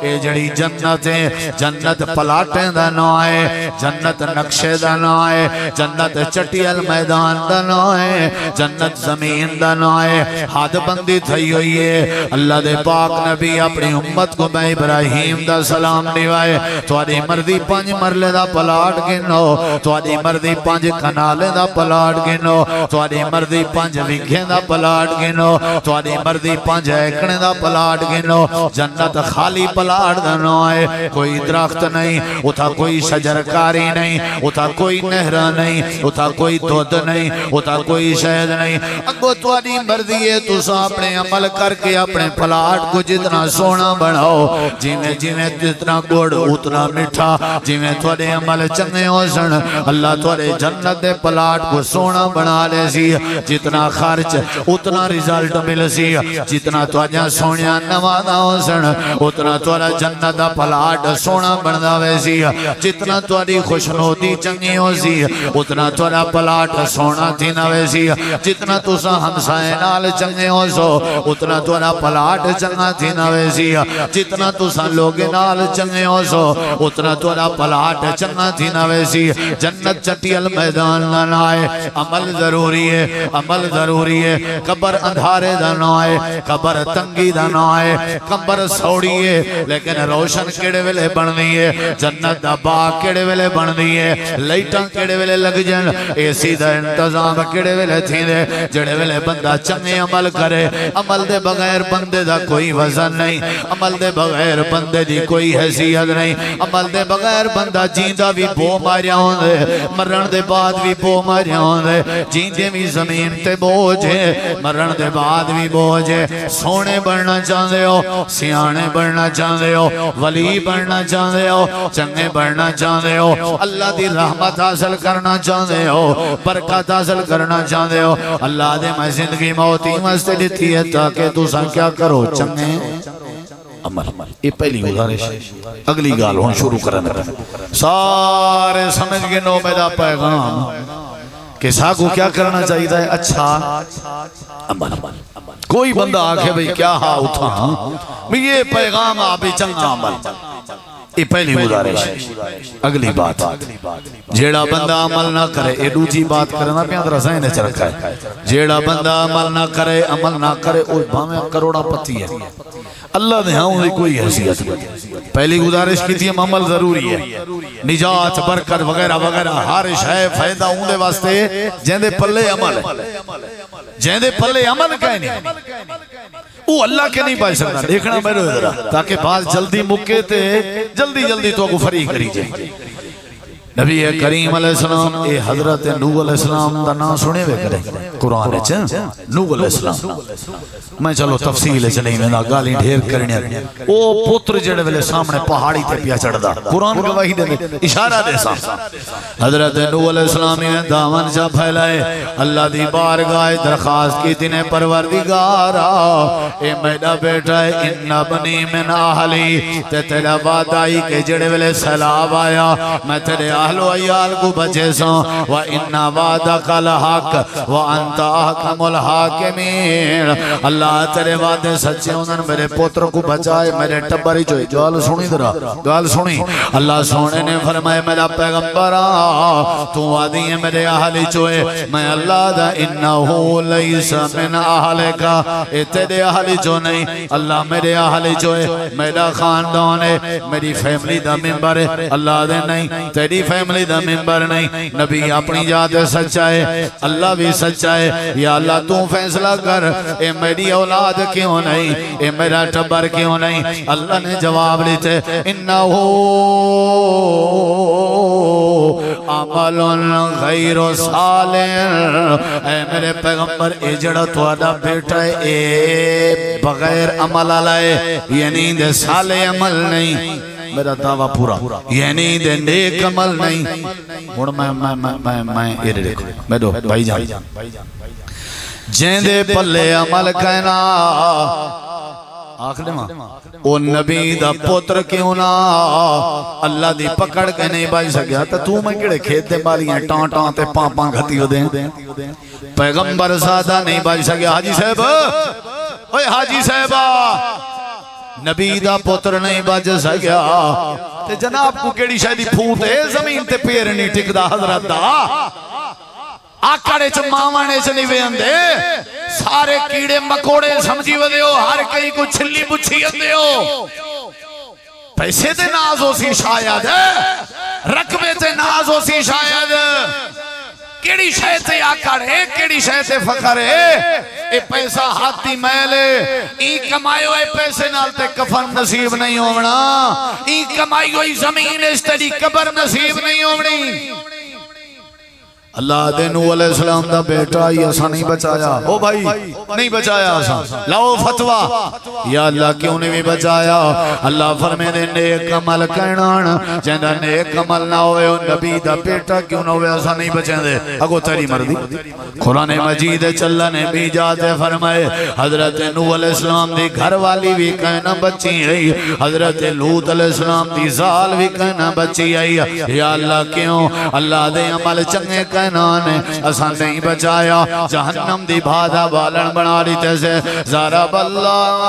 Speaker 1: اے جڑی جنت ہے جنت پلاٹیں دا نوائے جنت نقشے دا نوائے جنت چٹیل میدان دا نوائے جنت زمین دا نوائے حد بندی تھی ہوئی ہے اللہ دے پاک نبی اپنی امت کو میں ابراہیم دا سلام دیوائے تواری مردی پانچ مرلے دا پلاٹ گنو تواری مردی پانچ کنالے دا پلاٹ گنو تواری مردی پانچ وگھیں دا پلاٹ گنو تواری مردی پانچ ایکڑیں دا پلاٹ گنو جنت خالی پلاٹ دا نوائے کوئی درخت نہیں اتھا کوئی شجرکاری نہیں اتھا کوئی نہرہ نہیں اتھا کوئی دودھ نہیں اتھا کوئی شہد نہیں اگو تواری مردی ہے تو اپنے عمل کر کے اپنے پلاٹ کو جتنا سونا بڑھاؤ جیویں جیویں جتنا گوڑ اتنا مٹھا جیویں توڑے عمل چنگے ہو سن اللہ توڑے جنت دے پلاٹ کو سونا بنا لے سی جتنا خرچ اتنا ریزلٹ مل سی جتنا توڑے سونیا نوادا ہو سن اتنا توڑے جنت دا پلاٹ سونا بنا وے سی جتنا توڑی خوشنودی چنگی ہو سی اتنا توڑے پلاٹ سونا تھی نوے سی جتنا تو سا ہمسائے نال چنگے ہو سو اتنا توڑا پلاٹ چنگا تھی نوے سی جتنا تو سا لوگے نال چنگے ہو سو اتنا توڑا پلاٹ چنگا تھی نوے سی جنت چٹیل میدان نہ آئے عمل ضروری ہے عمل ضروری ہے قبر اندھارے دا نہ آئے قبر تنگی دا نہ آئے قبر سوڑی ہے لیکن روشن کیڑے ویلے بن دی ہے جنت دا باغ کیڑے ویلے بن دی ہے لائٹاں کیڑے ویلے لگ جن ایسی دا انتظام کیڑے ویلے تھی دے جڑے ویلے بندہ چنگے عمل کرے عمل دے بغیر بندے دا کوئی وزن نہیں عمل دے بغیر بندے دی کوئی حیثیت نہیں عمل دے بغیر بندہ جیندہ بھی بو ماریا ہوں دے مرن دے بعد بھی بو ماریا ہوں دے جیندے بھی زمین تے بوجھے مرن دے بعد بھی بوجھے سونے بڑھنا چاہتے ہو سیانے بڑھنا چاہتے ہو ولی بڑھنا چاہتے ہو چنگے بڑھنا چاہتے ہو اللہ دی رحمت حاصل کرنا چاہتے ہو برکت حاصل کرنا چاہتے ہو اللہ دے میں زندگی موتی مستے لیتی ہے تاکہ تو سن کیا کرو چنگے عمل یہ پہلی گزارش اگلی گال ہون شروع کرنے سارے سمجھ گئے نو میرا پیغام کہ ساکو کیا کرنا چاہیے ہے اچھا عمل کوئی بندہ آکھے بھئی کیا ہاں اتھا یہ پیغام آپ چنگا عمل یہ پہلی گزارش اگلی بات جیڑا بندہ عمل نہ کرے یہ دوسری بات کرنا پہ اندر ذہن چ رکھا ہے جیڑا بندہ عمل نہ کرے عمل نہ کرے وہ بھاویں کروڑا پتی ہے اللہ نے ہاں کوئی حیثیت نہیں پہلی گزارش کی تھی عمل ضروری ہے نجات برکت وغیرہ وغیرہ ہر شے فائدہ اوندے واسطے جیندے پلے عمل جیندے پلے عمل کہنی وہ اللہ کے نہیں پائے سکتا دیکھنا میرے ذرا تاکہ بات جلدی مکے تے جلدی جلدی تو کو فری کری جائے نبی کریم علیہ السلام اے حضرت نوح علیہ السلام دا نام سنے ہوئے کریں قرآن اچھا نوح علیہ السلام میں چلو تفصیل چلیں میں گالی ڈھیر کرنے او پتر جڑے ویلے سامنے پہاڑی تے پیا چڑھ دا قرآن گواہی دے اشارہ دے سا حضرت نوح علیہ السلام نے دامن جا پھیلائے اللہ دی بارگاہ درخواست کی تینے پروردگارا اے میرا بیٹا ہے ان بنی من اہلی تے تیرا وعدائی کے جڑے ویلے سیلاب آیا میں تیرے اہل و عیال کو بچے ساں وَإِنَّا وَعْدَكَ الْحَقِّ وَأَنْتَ أَحْكَمُ الْحَاكِمِينَ اللہ تیرے وعدے سچے انہوں نے میرے پوتر کو بچائے میرے ٹبری جو گال سنی درہ گال سنی اللہ سونے نے فرمائے میرا پیغمبر تو وعدی ہے میرے اہلی چوئے میں اللہ دا انہو لیس من اہلکا اے تیرے اہلی جو نہیں اللہ میرے اہلی چوئے میرا خاندان ہے میری فیملی دا ممبر ہے اللہ دے نہیں تیری فیملی دا ممبر نہیں نبی اپنی جات سچا ہے اللہ بھی سچا ہے یا اللہ تو فیصلہ کر اے میری اولاد کیوں نہیں اے میرا ٹبر کیوں نہیں اللہ نے جواب لیتے انہو عمل غیر صالح اے میرے پیغمبر اے جڑا تھوڑا بیٹا ہے اے بغیر عمل علائے یعنی دے صالح عمل نہیں میرا دعویٰ پورا یعنی دے نیک عمل نہیں میں ایرے دیکھو میں دو بھائی جان جین دے پلے عمل کہنا آخر ماں او نبی دا پوتر کیوں نا اللہ دی پکڑ کے نہیں بائی سکیا تو میں کڑے کھیت دے بالی ہیں ٹان ٹان تے پان پان گھتی ہو دیں پیغمبر زادہ نہیں بائی سکیا حاجی صاحب اوہ حاجی صاحبہ نبی دا پتر نہیں بج سکیا تے جناب کو کیڑی شاید پھوٹے زمین تے پیر نہیں ٹک دا حضرت دا آکڑے چ ماوانے چ نہیں ویندے سارے کیڑے مکوڑے سمجھی ودے ہو ہر کئی کو چھلی بچھی اندے ہو پیسے تے ناز ہو سی شاید رقبے تے ناز ہو سی شاید کیڑی شے تے آکڑ ہے کیڑی شے تے فخر ہے اے پیسہ ہاتھی میلے ای کمائی ہوئے پیسے نال تے کفن نصیب نہیں ہونا ای کمائی ہوئی زمین اس تیری قبر نصیب نہیں ہونی اللہ دے نوح علیہ السلام دا بیٹا ہی ایسا نہیں بچایا او بھائی نہیں بچایا ایسا لاؤ فتوہ یا اللہ کیوں نہیں بھی بچایا اللہ فرمے دے نیک عمل کہنان جہاں نیک عمل نہ ہوئے نبی دا بیٹا کیوں نہ ہوئے ایسا نہیں بچیں دے اگو تیری مردی قرآن مجید چلہ نے بھی جاتے فرمائے حضرت نوح علیہ السلام دی گھر والی بھی کہنا بچی ہے حضرت لوط علیہ السلام دی زال بھی کہنا بچی ہے یا اللہ کیوں اللہ دے عمل چنگے کہنانے اسان نہیں بچایا جہنم دی بھادا بالن بنا لیتے سے ضرب اللہ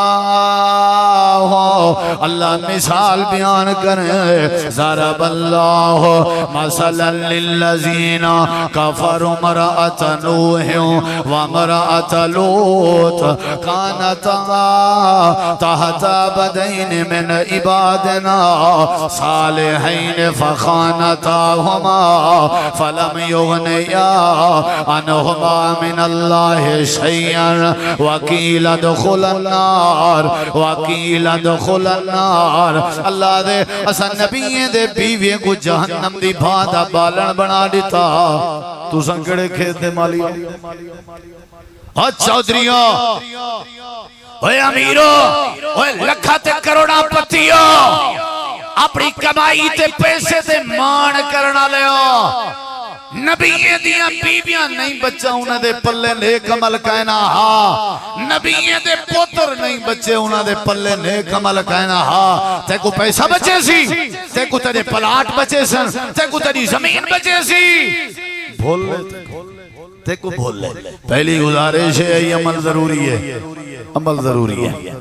Speaker 1: اللہ مثال بیان کریں ضرب اللہ مثلا للذین کفروا امرأۃ نوح وامرأۃ لوط کانتا تحت عبدین من عبادنا صالحین فخانتاہما فلم یغنیا عنہما من اللہ شیئا وکیل دخل النار وکیل دخل النار اللہ دے اسا نبی دے بیوی کو جہنم دی بھادا بالن بنا دیتا تو سنکڑے کھیت دے مالی اچھا چودریوں اوے امیرو اوے لکھا تے کروڑا پتیوں اپنی کمائی تے پیسے تے مان کرنا لیو نبییں دیاں بیبیاں نہیں بچہ انہاں دے پلے نیک عمل کہنا ہاں نبییں دے پوتر نہیں بچے انہاں دے پلے نیک عمل کہنا ہاں تے کو پیسہ بچے سی تے کو تیرے پلاٹ بچے سن تے کو تیری زمین بچے سی بھول لے تے کو بھول لے پہلی گزارش ہے یہ عمل ضروری ہے عمل ضروری ہے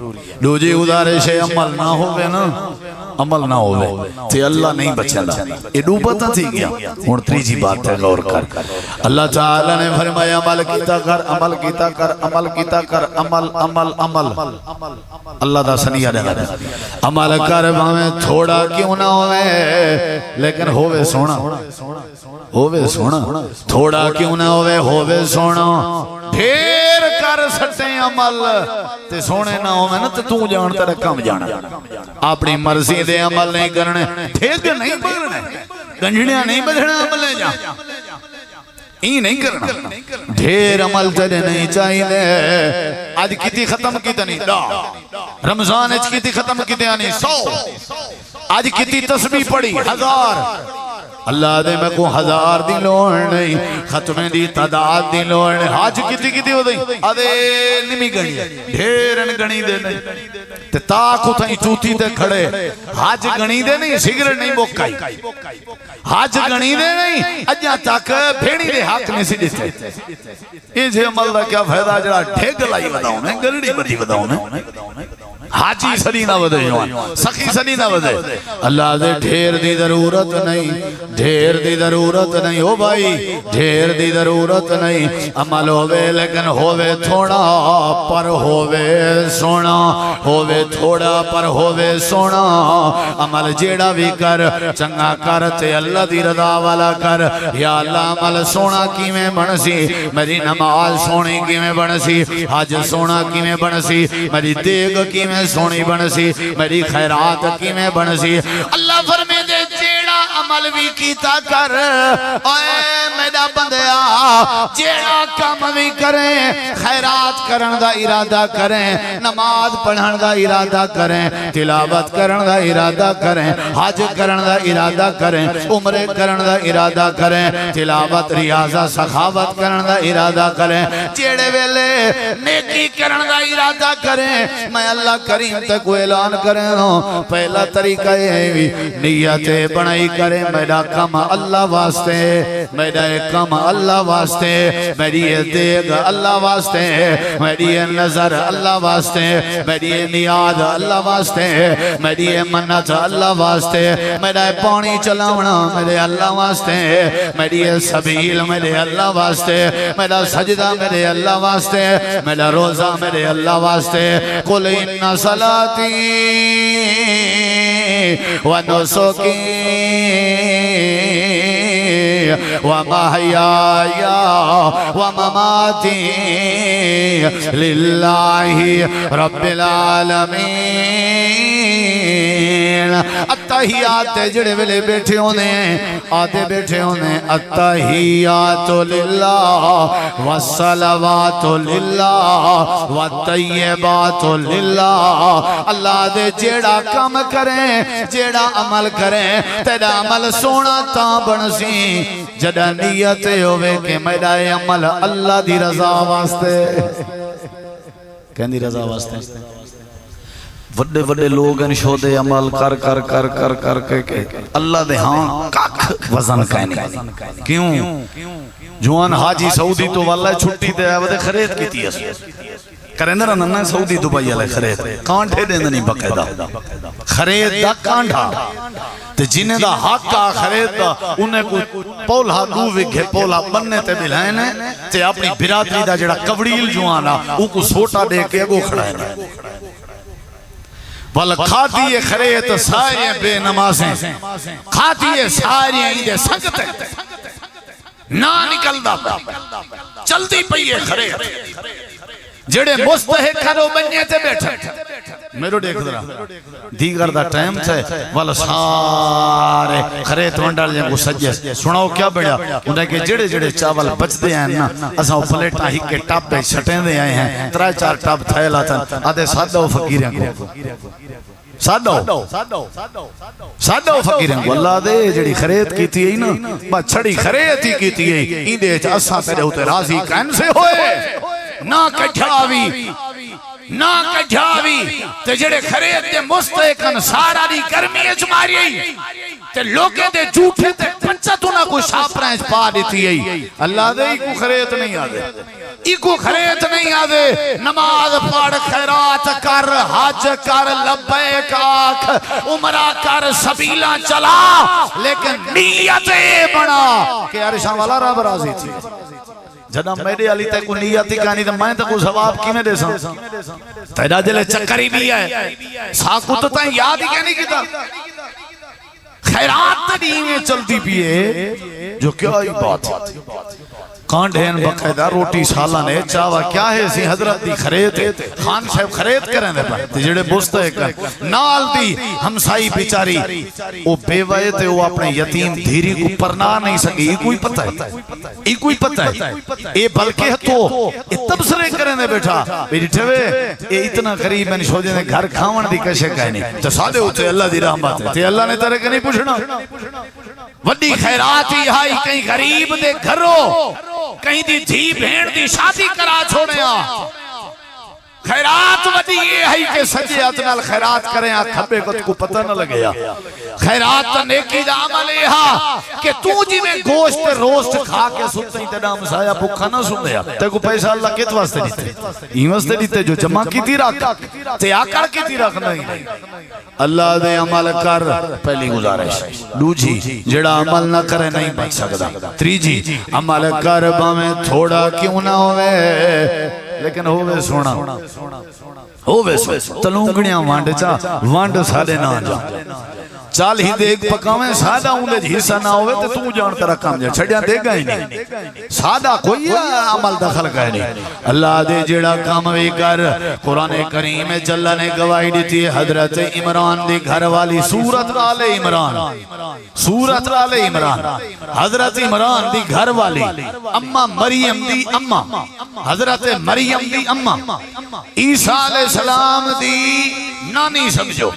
Speaker 1: دوسری گزارش ہے عمل نہ ہوگے نا عمل نہ ہوئے تے اللہ نہیں بچندا یہ ڈوبتا تھی گیا ہن تیجی بات ہے غور کر اللہ تعالی نے فرمایا عمل کیتا کر عمل کیتا کر عمل کیتا کر عمل عمل عمل اللہ دا سنیا دے عمل کر بھاویں تھوڑا کیوں نہ ہوئے لیکن ہووے سونا ہووے سونا تھوڑا کیوں نہ ہووے سونا ڈھیر کر سٹے عمل تے سونے نہ ہووے نا تے تو جان تیرا کم جانا اپنی مرضی دے عمل نہیں کرنے ٹھیک نہیں بگڑنے گنجڑیاں نہیں بدھنا عمل نہیں جا یہ نہیں کرنا ڈھیر عمل تیرے نہیں چاہیے آج کتی ختم کیتا نہیں دا رمضان اچ کتی ختم کیتا نہیں 100 آج کتی تسبیح پڑھی 1000 اللہ دے میں کو 1000 دی لوڑ نہیں ختمیں دی تعداد دی لوڑ نہیں حج کتی ہو دئی آدھے نمی گنی ڈھیرن گنی دے نہیں تے تاکو تھا چوتی تے کھڑے حج گنی دے نہیں سگرٹ نہیں بوکائی حج گنی دے نہیں اجا تک بھیڑی دے حق نہیں سی دیتے یہ جے عمل دا کیا فائدہ جڑا ڈھیگ لائی وداؤں نے گرڑی بڑی وداؤں نے حاجی سلی نہ ودے جوان سخی سلی نہ ودے اللہ دے ڈھیر دی ضرورت نہیں ڈھیر دی ضرورت نہیں ہو بھائی ڈھیر دی ضرورت نہیں عمل ہووے لیکن ہووے تھوڑا پر ہووے سونا ہووے تھوڑا پر ہووے سونا عمل جیڑا بھی کر چنگا کر تے اللہ دی رضا والا کر یا اللہ عمل سونا کیویں بنسی میری نماز سونی کیویں بنسی حج سونا کیویں بنسی میری دیگ کیویں سونی بنسی میری خیرات کی میں بنسی اللہ فرمے دے جیڑا عمل بھی کیتا کر اے میرا بندیا جیڑا کام بھی کریں خیرات کرن دا ارادہ کریں نماز پڑھن دا ارادہ کریں تلاوت کرن دا ارادہ کریں حج کرن دا ارادہ کریں عمرے کرن دا ارادہ کریں تلاوت ریاضہ سخاوت کرن دا ارادہ کریں جیڑے ویلے نیکی کرن دا ارادہ کریں میں اللہ کریم تک اعلان کریں ہوں پہلا طریقہ ہے نیت بنائی کریں میرا کم اللہ واسطے میرا کم اللہ واسطے میری دیگ اللہ واسطے میری نظر اللہ واسطے میری نیاد اللہ واسطے میری منت اللہ واسطے میرا پانی چلاونا میرے اللہ واسطے میری سبیل میرے اللہ واسطے میرا سجدہ میرے اللہ واسطے میرا روزہ میرے اللہ واسطے قل ان صلاتی ونسکی ومحیائی ومماتی للہ رب العالمین التحیات جڑے ویلے بیٹھے ہونے آدھے بیٹھے ہونے التحیات للہ والصلوات للہ والطیبات للہ اللہ دے جیڑا کام کریں جیڑا عمل کریں تیرا عمل سونا تاں بنسی جڑا نیت ہوئے کہ میرا عمل اللہ دی رضا واسطے کہن دی رضا واسطے وڈے وڈے لوگ انشودے عمل کر کر کر کر کر کے اللہ دے ہاں کک وزن کہنی کیوں جوان حاجی سعودی تو واللہ چھٹی دے آئے خرید کی تھی کرندر انہاں سعودی دبائی علیہ خرید کانٹھے دے نہیں بقیدہ خرید دا کانٹھا تے جنہیں دا حق کا خرید دا انہیں کوئی پولا دو وگھے پولا بننے تے بلائنے تے اپنی برادری دا جڑا کوڑیل جوانا او کو سوٹا دے کے اگو کھڑائنے بل کھاتی خرید ساری بے نمازیں کھاتی ساری عید سنگتے نہ نکل دا چلتی پئیے خرید جڑے مستحق کرو بنیے تے بیٹھے میرو دیکھ درہ دیگر دا ٹائم تھے والا سارے خرید ونڈال جن کو سجے سناؤ کیا بڑھا انہیں کہ جڑے جڑے چاول بچ دے ہیں نا اساں پلیٹا ہی کے ٹاپ پہ چھٹیں دے آئے ہیں 3-4 ٹاپ تھائے لاتا آدھے سادہ فقیریں کو سادہ فقیریں کو اللہ دے جڑی خرید کی تھی نا با چھڑی خرید ہی کی تھی این دے اساں تیرے ہوتے راضی کین سے ہوئے نہ کٹھاوی نہ کٹھاوی تے جڑے خرید تے مستحقن سارا دی گرمی اجماری تے لوگے دے جھوٹے تے پنچہ تو نہ کوئی شاپ رہنچ پا دیتی ہے اللہ دے ہی کو خرید نہیں آدھے ایکو خرید نہیں آدھے نماز پڑھ خیرات کر حج کر لبیک آکھ عمرہ کر سبیلہ چلا لیکن نیت بنا کہ عرشان والا رب راضی تھی جدہ میرے علی تے کو نیتی کہانی تو میں تے کو ثواب کی میں دے ساں تیرا دل چکری بھی ہے ساکو تو تائیں یاد ہی کہنی کی تھا خیرات تڑیمیں چلتی پیئے جو کیا ہی بات ہے کانڈین بقیدہ روٹی سالنے چاہوا کیا ہے اسی حضرت دی خرید خان صاحب خرید کریں دے پر جڑے بوستے کر نال دی ہمسائی بیچاری وہ بے وائے تھے وہ اپنے یتیم دھیری کو پرنا نہیں سکی یہ کوئی پتہ ہے یہ کوئی پتہ ہے یہ بلکہ تو یہ تبصرے کریں دے بیٹھا میری ٹھوے یہ اتنا قریب میں نشو جینے گھر کھاون دی کشے کہنی تو سادے ہوتے اللہ دی رحمت ہے تے اللہ نے ترے کہ نہیں پوچھنا وڈی خیرات ہی آئی کہیں غریب دے گھروں کہیں دی دھی بھین دی شادی کرا چھوڑیا خیرات وڈی یہ ہے کہ سجے اتنال خیرات کریں کھبے کو پتہ نہ لگیا خیرات نیکی دا عمل یہ کہ تو جی میں گوشت روسٹ کھا کے سنتے ہی تینا مسایا بھکھا نہ سن دیا تے کو پیسہ اللہ کت واسطے دیتے ہی واسطے دیتے جو جمع کی تھی رکھ تے آکڑ کی تھی رکھ نہیں اللہ دے عمل کر پہلی گزارش دوجی جڑا عمل نہ کرے نہیں بچ سکتا تریجی عمل کر باویں تھوڑا کیوں نہ ہوئے لیکن ہوئے سونا ہوئے سونا تلونگڑیاں وانڈ چاہ وانڈ سادے نہ جا چال ہی دیکھ پکاویں سادہ اندھے حصہ نہ ہوئے تو تو جانتا رکھام جائے چھڑیاں دیکھ گئی نہیں سادہ کوئی عمل دخل گئے نہیں اللہ دے جیڑا کام بھی کر قرآن کریم جلہ نے گواہی دیتی ہے حضرت عمران دی گھر والی سورت آل عمران سورت آل عمران حضرت عمران دی گھر والی اممہ مریم دی اممہ حضرت مریم دی اممہ عیسیٰ علیہ السلام دی نانی سمجھو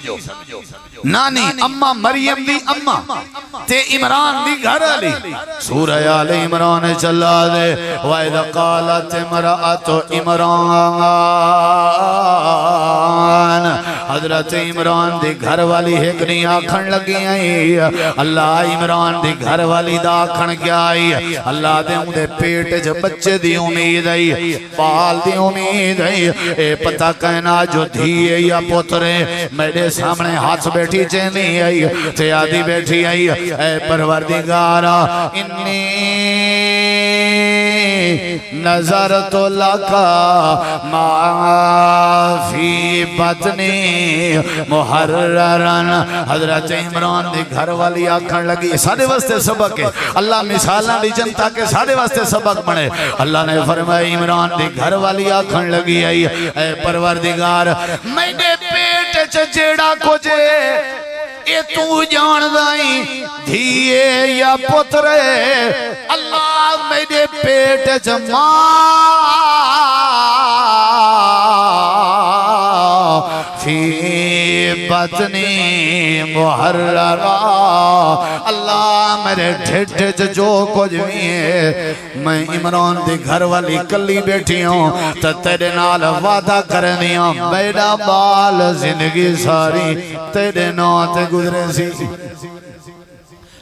Speaker 1: نانی اممہ مریم دی اممہ تے عمران دی گھر علی سورہ آل عمران چلا دے وَإِذَا قَالَتْ امْرَأَتُ عمران حضرت عمران دی گھر والی ایک نہیں آکھن لگی آئی اللہ عمران دی گھر والی دا آکھن کیا آئی اللہ دے ہوں دے پیٹ جو بچے دی امید آئی پال دی امید آئی اے پتہ کہنا جو دھیے یا پترے میرے سامنے ہاتھ بیٹھی چینی آئی تیادی بیٹھی آئی اے پروردگارا انی نظرت لکا ما فی بطنی محررن حضرت عمران دی گھر والی آکھن لگی سادے واسطے سبق ہے اللہ مثالہ دی جنتا کے سادے واسطے سبق بنے اللہ نے فرمایا عمران دی گھر والی آکھن لگی آئی اے پروردگار میں نے پیٹ چچیڑا کو جے اے تو جان دائیں دھیے یا پترے اللہ میرے پیٹ جمع فی بطنی محررہ اللہ میرے ڈھٹ جو کچھ بھی ہے میں عمران دی گھر والی کلی بیٹھی ہوں تو تیرے نال وعدہ کرنی ہوں میرا بال زندگی ساری تیرے نات گزرے سی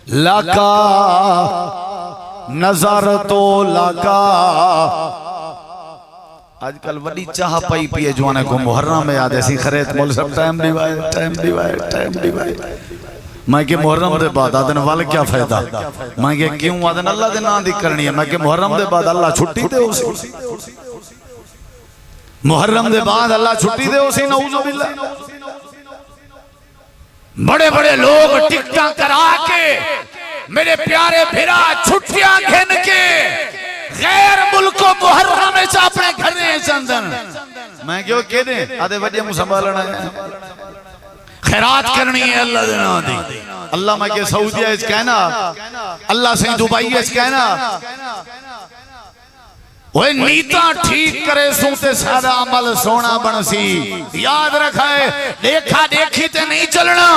Speaker 1: لکا نظر تو لکا آج کل وڈی چاہ پائی پیے جوانے کو محرم میں یاد ایسی خرید مول سب ٹائم ڈیوائے میں کہ محرم دے بعد آدھن والے کیا فائدہ میں کہ کیوں آدھن اللہ دے نام دی کرنی ہے میں کہ محرم دے بعد اللہ چھٹی دے اسی محرم دے بعد اللہ چھٹی دے اسی نعوذ باللہ بڑے بڑے لوگ ٹکٹاں کرا کے میرے پیارے بھرا چھٹیاں گھن کے غیر ملک و محرم میں اپنے گھرنے چندن میں کیوں کہہ دیں آدھے وجہ مسنبھالنا ہے خیرات کرنی ہے اللہ دینا دی اللہ میں کہ سعودیہ اس کہنا اللہ سے دبائی اس کہنا وہ نیتا ٹھیک کرے سوتے سارا عمل سونا بنسی یاد رکھائے دیکھا دیکھی تے نہیں چلنا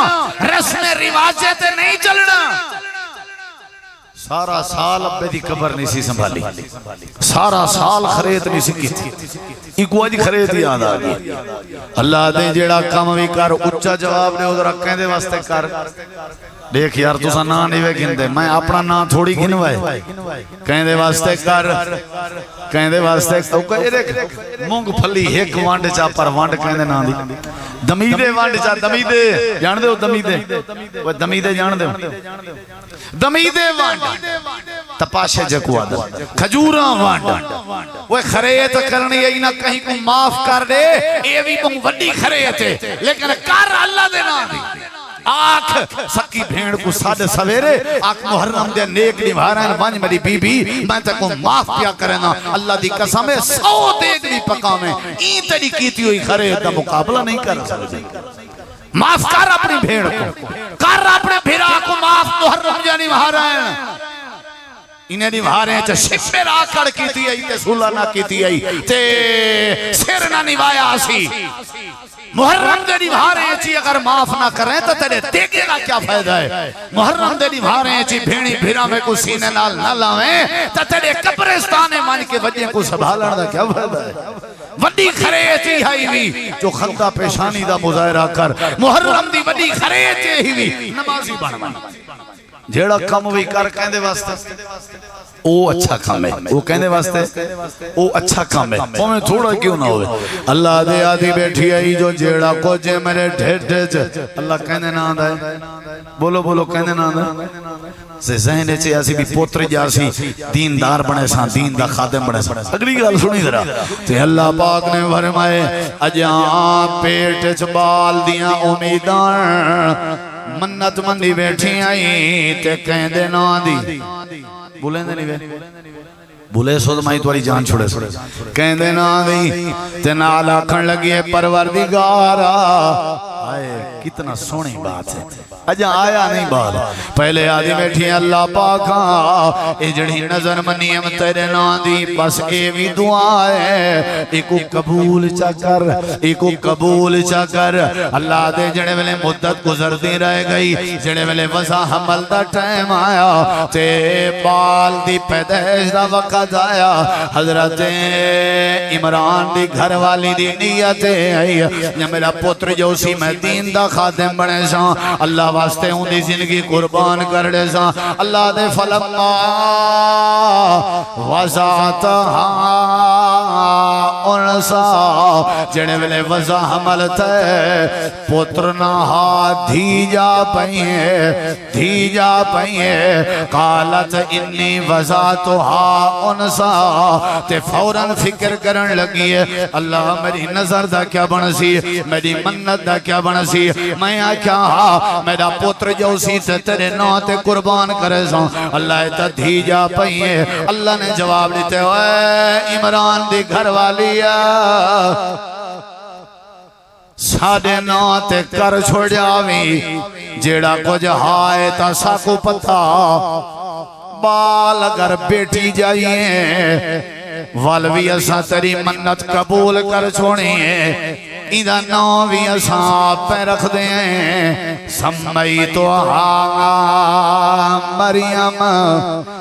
Speaker 1: رسم رواجے تے نہیں چلنا سارا سال ابے دی قبر نہیں سی سنبھالی سارا سال خرید نہیں سکی تھی ایک وہ جی خرید یاد آگئی اللہ دے جیڑا کام بھی کر اچھا جواب دے ادھر کہیں دے واسطے کر دیکھ یار تو سا نا نہیں وے گھن دے میں اپنا نا تھوڑی گھنوائے کہیں دے واسطے کر کہندے واسطے تو کہے مونگ پھلی ایک وانڈ چا پر وانڈ کہندے نا دی دمیدے وانڈ چا دمیدے جان دے ہو دمیدے وہ دمیدے جان دے دمیدے وانڈ تپاشے جکوا دا کھجوراں وانڈ وہ خریت کرنی ہے نہ کہیں کو معاف کر دے اے بھی مونگ وڈی خریت ہے لیکن کر اللہ دے نا دی آنکھ سکی بھیڑ کو سادھ سویرے آنکھ محرم دے نیک نبھارا ہے وانج میری بی بی میں تے کو معاف پیا کرنا اللہ دی قسم ہے 100 دیکھ نہیں پکا میں این تیری کیتی ہوئی خریت دا مقابلہ نہیں کر سکتے معاف کر اپنی بھیڑ کو کر اپنے بھیڑا کو معاف محرم دے نبھارا ہے انہیں نبھارے ہیں چا شپے را کڑ کیتی آئی تے سولہ نہ کیتی آئی تے سیر نہ نبھایا سی محرم دے نبھارے ہیں چی اگر معاف نہ کریں تو تیرے دیکھے گا کیا فائدہ ہے محرم دے نبھارے ہیں چی بھیڑی بھیڑا میں کو سینے نال نہ لاویں تو تیرے قبرستانے مان کے وجہ کو سنبھالن دا کیا فائدہ ہے وڈی خریتی ہے بھی جو خندہ پیشانی دا مظاہرہ کر محرم دی وڈی خریتی ہے بھی نمازی بڑھنا جیڑا کم بھی کر کہندے واسطے او اچھا کام ہے وہ کہنے واسطے او اچھا کام ہے ہمیں تھوڑا کیوں نہ ہوئے اللہ دے آدھی بیٹھی آئی جو جیڑا کو جے میرے ڈھیٹ اللہ کہنے نہ آدھا ہے بولو بولو کہنے نہ آدھا ہے سے ذہنے چے ایسی بھی پوتر جاسی دیندار بنے سان دین دا خادم بنے سان اگلی گل سنی ذرا تے اللہ پاک نے فرمائے اجاں پیٹ چبال دیاں امیدان منت مندی بیٹھی آئی تے کہندے نا دی بولیں دے نہیں بے بولے سو مائی تواری جان چھوڑے سو کہندے نا دی تے نالا کھن لگیے پروردگارا آئے کتنا سونی بات ہے اجا آیا نہیں بات پہلے آدھی بیٹھی اللہ پاکا اے جڑی نظر منیم تیرے نا دی پس اے بھی دعا ہے ایکو قبول چکر ایکو قبول چکر اللہ دے جڑے ویلے مدت گزرتی رہ گئی جڑے ویلے وزا حمل دا ٹائم آیا تے بال دی پیدائش دا وقت آیا حضرت عمران دی گھر والی دی نیت آئی یا میرا پتر جو سی میں دین دا خادم بنے ساں اللہ واسطے ہوں دی زندگی قربان کر دے ساں اللہ دے فلما وزاتہا انسا جڑے ویلے وزا حمل تے پتر نہا دھی جا پئیے قالت انی وزاتہا انسا تے فوراں فکر کرن لگی ہے اللہ میری نظر دا کیا بنسی میری منت دا کیا بنسی میں کیا میرا پتر جو سی تیرے ناتے قربان کرے ساں اللہ تا دھی جا پئیے اللہ نے جواب دیتے اے عمران دی گھر والی ساڑے ناتے کر چھوڑ جاوی جیڑا کچھ ہائے تا ساکو پتا بال اگر بیٹی جائیے والوی اسا تری منت قبول کر چھوڑیے ایدہ نوی اسا پہ رکھ دیں سمی تو مریم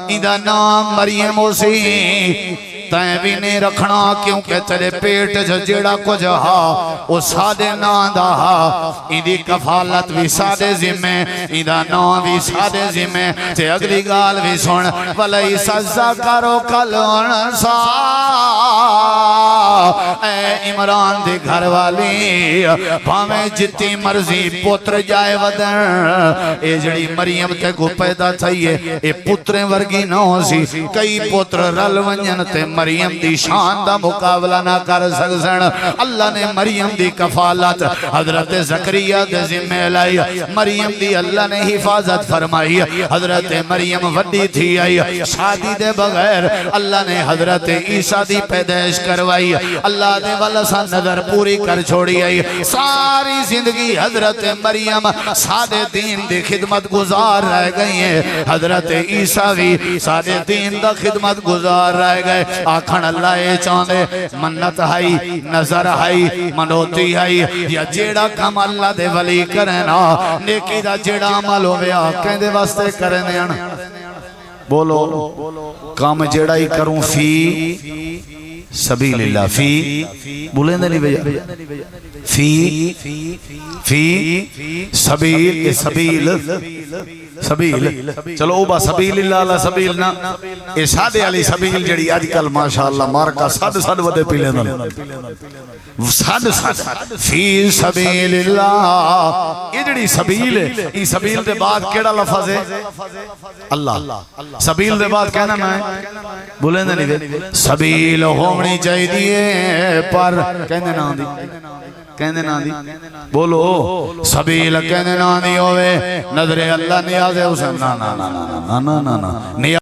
Speaker 1: ایدہ نام مریم اسی تائیں بھی نہیں رکھنا کیونکہ تیرے پیٹ جڑا کچھ ہا وہ سادے ناندہ ہا ایدی کفالت بھی سادے ذمہ ایدہ نام بھی سادے ذمہ تے اگلی گال بھی سن وَلَئِ سَزَّا کرو کلون سا اے عمران دے گھر والی بھامیں جتی مرضی پتر جائے ودن اے جڑی مریم تے کو پیدا تھائیے اے پتریں ورگی نہ ہو سی کئی پتر رل ونجن تے مریم دی شان دا مقابلہ نہ کر سکسن اللہ نے مریم دی کفالت حضرت زکریہ دے ذمہ لائی مریم دی اللہ نے حفاظت فرمائی حضرت مریم وڈی تھی آئی شادی دے بغیر اللہ نے حضرت عیسیٰ دی پیدائش کروائی اللہ دے والا سا نظر پوری کر چھوڑی آئی ساری زندگی حضرت مریم سادے دین دی خدمت گزار رہ گئی ہیں حضرت عیسیٰ بھی سادے دین دا خدمت گزار رہ گئے آکھن اللہ چاندے منت ہائی نظر ہائی منوتی ہائی یا جیڑا کم اللہ دے ولی کرنا نیکی دا جیڑا عمل ہویا کہندے واسطے کرنے آنا بولو کام جیڑا ہی کروں فی سبیل اللہ فی بولیں دے نہیں بھیا فی سبیل سبیل چلو اوبا سبیل اللہ اللہ سبیل نا ارشاد علی سبیل جڑی آج کل ماشاءاللہ مارکا صد ودے پیلے نل صد فی سبیل اللہ یہ جڑی سبیل ہے یہ سبیل دے بعد کیڑا لفظ ہے اللہ سبیل دے بعد کہنا میں بولیں دے نہیں دے سبیل ہونی چاہی دیئے پر کہنے نہ دی کہنے نہ دی بولو سبیل کہنے نہ دی ہوئے نظر اللہ نیاز ہے اسے نا نا نا نا نا نا نا